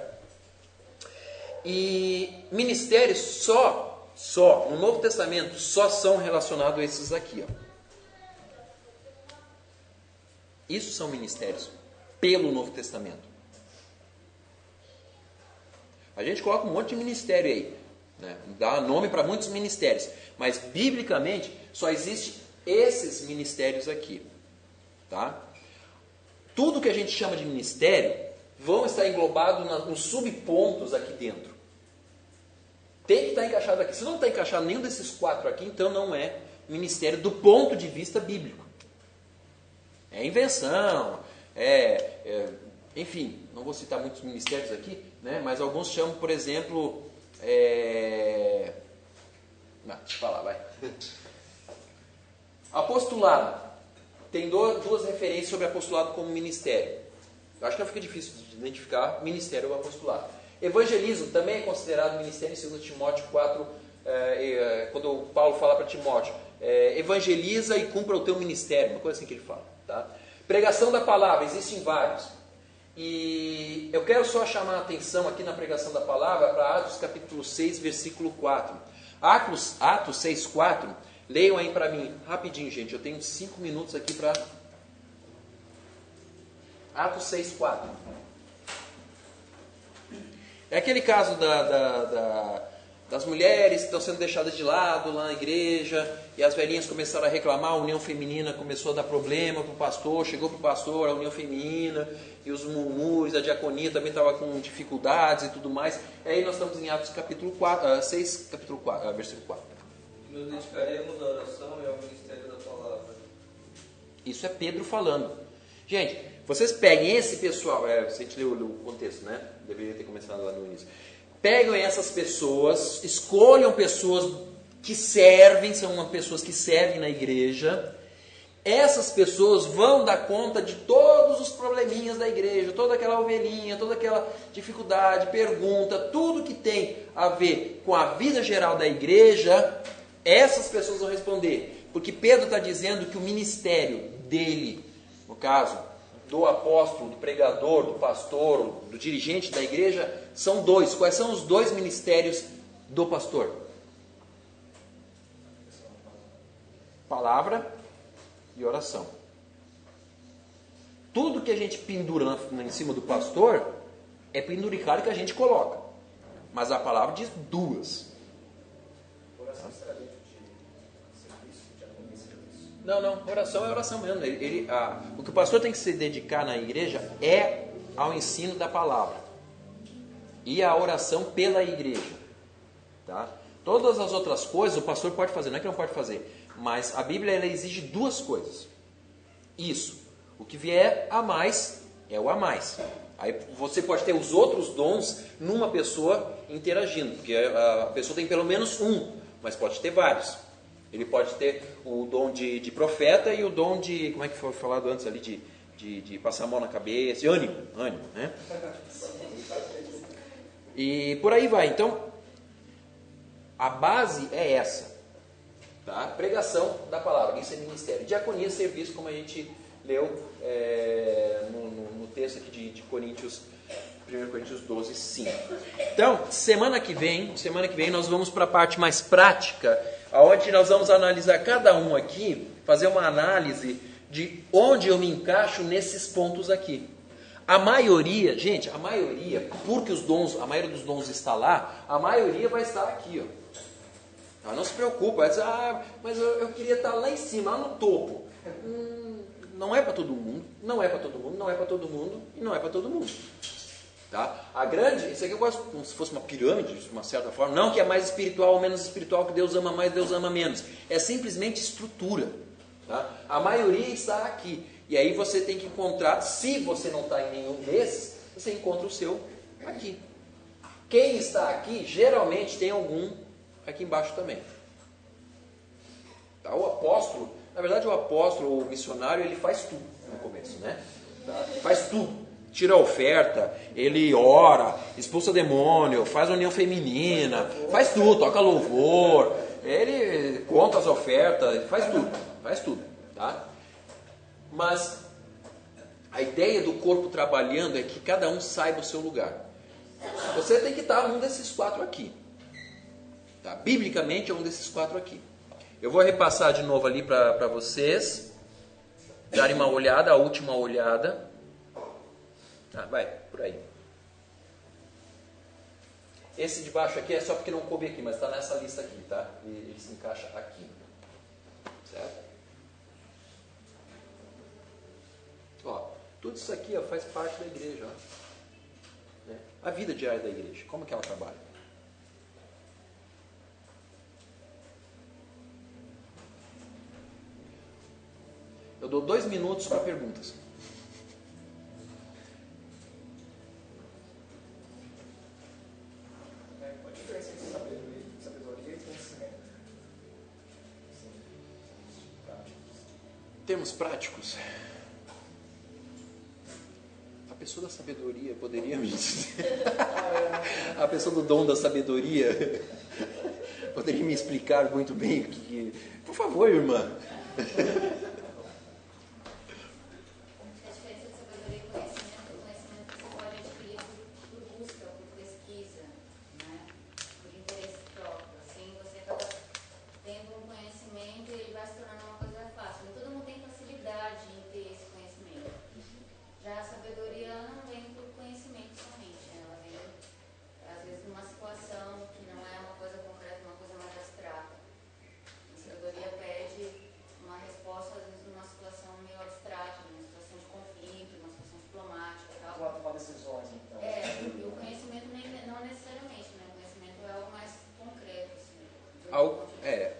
E ministérios só, no Novo Testamento, só são relacionados a esses aqui. Ó. Isso são ministérios, pelo Novo Testamento. A gente coloca um monte de ministério aí, né? Dá nome para muitos ministérios, mas biblicamente só existe esses ministérios aqui, tá? Tudo que a gente chama de ministério vão estar englobados nos subpontos aqui dentro. Tem que estar encaixado aqui. Se não está encaixado nenhum desses quatro aqui, então não é ministério do ponto de vista bíblico. É invenção, enfim, não vou citar muitos ministérios aqui, né? Mas alguns chamam, por exemplo, não, deixa eu falar, vai. Apostolado. Tem duas referências sobre apostolado como ministério. Eu acho que não fica difícil de identificar ministério ou apostolado. Evangelismo também é considerado ministério em 2 Timóteo 4, quando Paulo fala para Timóteo, evangeliza e cumpra o teu ministério, uma coisa assim que ele fala. Tá? Pregação da palavra, existem vários. E eu quero só chamar a atenção aqui na pregação da palavra para Atos capítulo 6, versículo 4. Atos 6, 4, leiam aí para mim, rapidinho, gente, eu tenho 5 minutos aqui para... Atos 6, 4. É aquele caso das mulheres que estão sendo deixadas de lado lá na igreja, e as velhinhas começaram a reclamar, a união feminina começou a dar problema para o pastor, chegou para o pastor a união feminina, e os murmúrios, a diaconia também estava com dificuldades e tudo mais. E aí nós estamos em Atos capítulo 4, 6, capítulo 4, versículo 4. Nos dedicaremos à oração e ao ministério da palavra. Isso é Pedro falando. Gente, vocês peguem esse pessoal, se a gente leu o contexto, né? Deveria ter começado lá no início. Pegam essas pessoas, escolham pessoas que servem, são pessoas que servem na igreja. Essas pessoas vão dar conta de todos os probleminhas da igreja, toda aquela ovelhinha, toda aquela dificuldade, pergunta, tudo que tem a ver com a vida geral da igreja, essas pessoas vão responder. Porque Pedro está dizendo que o ministério dele, no caso, do apóstolo, do pregador, do pastor, do dirigente da igreja, são dois. Quais são os dois ministérios do pastor? Palavra e oração. Tudo que a gente pendura em cima do pastor é penduricário que a gente coloca. Mas a palavra diz duas. Oração será dentro de serviço, de diaconia e serviço? Não, oração é oração mesmo. O que o pastor tem que se dedicar na igreja é ao ensino da palavra e a oração pela igreja, tá? Todas as outras coisas o pastor pode fazer, não é que não pode fazer, mas a Bíblia ela exige duas coisas. Isso, o que vier a mais é o a mais. Aí você pode ter os outros dons numa pessoa interagindo, porque a pessoa tem pelo menos um, mas pode ter vários. Ele pode ter o dom de profeta e o dom de, como é que foi falado antes ali, de passar a mão na cabeça, de ânimo, né? E por aí vai. Então, a base é essa, tá? Pregação da palavra, isso é ministério. Diaconia, serviço, como a gente leu no texto aqui de Coríntios, 1 Coríntios 12, 5. Então, semana que vem nós vamos para a parte mais prática, onde nós vamos analisar cada um aqui, fazer uma análise de onde eu me encaixo nesses pontos aqui. A maioria, gente, porque a maioria dos dons está lá, a maioria vai estar aqui, ó. Não se preocupe, vai dizer, mas eu queria estar lá em cima, lá no topo. Não é para todo mundo, não é para todo mundo, não é para todo mundo e não é para todo mundo. Tá? Isso aqui eu gosto como se fosse uma pirâmide, de uma certa forma. Não que é mais espiritual ou menos espiritual, que Deus ama mais, Deus ama menos. É simplesmente estrutura. Tá? A maioria está aqui. E aí você tem que encontrar, se você não está em nenhum desses, você encontra o seu aqui. Quem está aqui, geralmente tem algum aqui embaixo também. Tá? O apóstolo, na verdade o apóstolo, o missionário, ele faz tudo no começo, né? Tá? Faz tudo. Tira a oferta, ele ora, expulsa demônio, faz união feminina, faz tudo, toca louvor, ele conta as ofertas, faz tudo, tá? Mas a ideia do corpo trabalhando é que cada um saiba o seu lugar. Você tem que estar num desses quatro aqui, tá? Biblicamente é um desses quatro aqui. Eu vou repassar de novo ali para vocês darem uma olhada, a última olhada. Vai, por aí. Esse de baixo aqui é só porque não coube aqui, mas está nessa lista aqui, tá? Ele se encaixa aqui. Certo? Ó, tudo isso aqui faz parte da igreja. Ó. Né? A vida diária da igreja, como que ela trabalha? Eu dou 2 minutos para perguntas. Qual a diferença entre sabedoria e conhecimento? Termos práticos. A pessoa da sabedoria poderia me dizer. A pessoa do dom da sabedoria poderia me explicar muito bem o que. Por favor, irmã.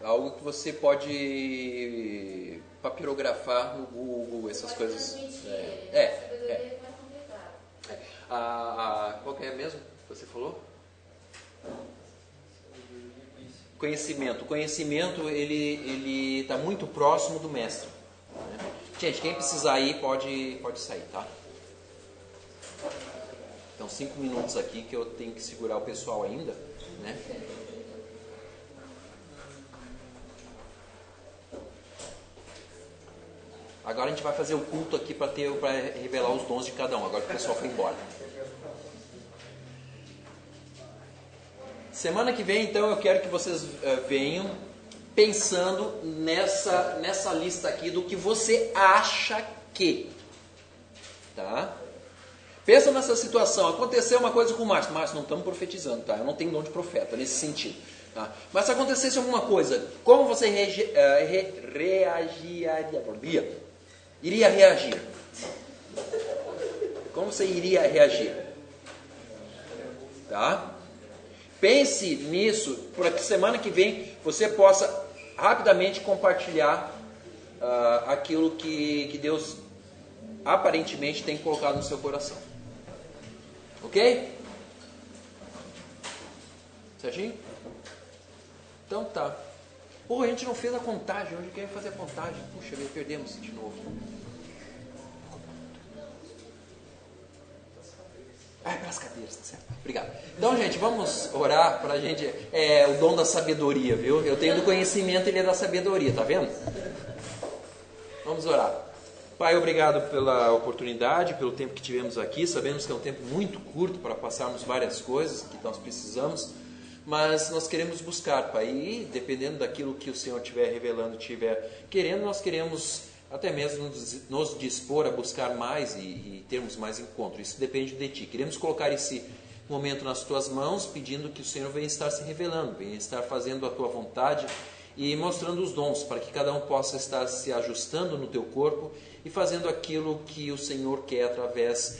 algo que você pode papirografar no Google, essas coisas. Sabedoria é mais complicado. Qual que é mesmo que você falou? Conhecimento. O conhecimento, ele está muito próximo do mestre. Né? Gente, quem precisar ir, pode sair, tá? Então, 5 minutos aqui que eu tenho que segurar o pessoal ainda, né? Agora a gente vai fazer o culto aqui para revelar os dons de cada um, agora que o pessoal foi embora. Semana que vem, então, eu quero que vocês venham pensando nessa lista aqui do que você acha que. Tá? Pensa nessa situação. Aconteceu uma coisa com o Márcio. Márcio, não estamos profetizando, tá? Eu não tenho dom de profeta nesse sentido. Tá? Mas se acontecesse alguma coisa, como você reagiria? Iria reagir. Como você iria reagir? Tá? Pense nisso, para que semana que vem você possa rapidamente compartilhar aquilo que Deus aparentemente tem colocado no seu coração. Ok? Certinho? Então tá. Pô, a gente não fez a contagem, hoje quer fazer a contagem. Puxa, perdemos de novo. Pelas cadeiras, tá certo. Obrigado. Então, gente, vamos orar para a gente. O dom da sabedoria, viu? Eu tenho do conhecimento, ele é da sabedoria, tá vendo? Vamos orar. Pai, obrigado pela oportunidade, pelo tempo que tivemos aqui. Sabemos que é um tempo muito curto para passarmos várias coisas que nós precisamos, mas nós queremos buscar, Pai, e dependendo daquilo que o Senhor estiver revelando, estiver querendo, nós queremos até mesmo nos dispor a buscar mais e termos mais encontro. Isso depende de Ti. Queremos colocar esse momento nas Tuas mãos, pedindo que o Senhor venha estar se revelando, venha estar fazendo a Tua vontade e mostrando os dons, para que cada um possa estar se ajustando no Teu corpo e fazendo aquilo que o Senhor quer através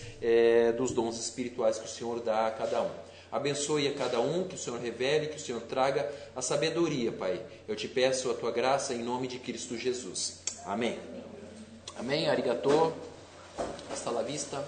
dos dons espirituais que o Senhor dá a cada um. Abençoe a cada um, que o Senhor revele, que o Senhor traga a sabedoria, Pai. Eu te peço a Tua graça em nome de Cristo Jesus. Amém. Amém. Arigatô. Hasta la vista.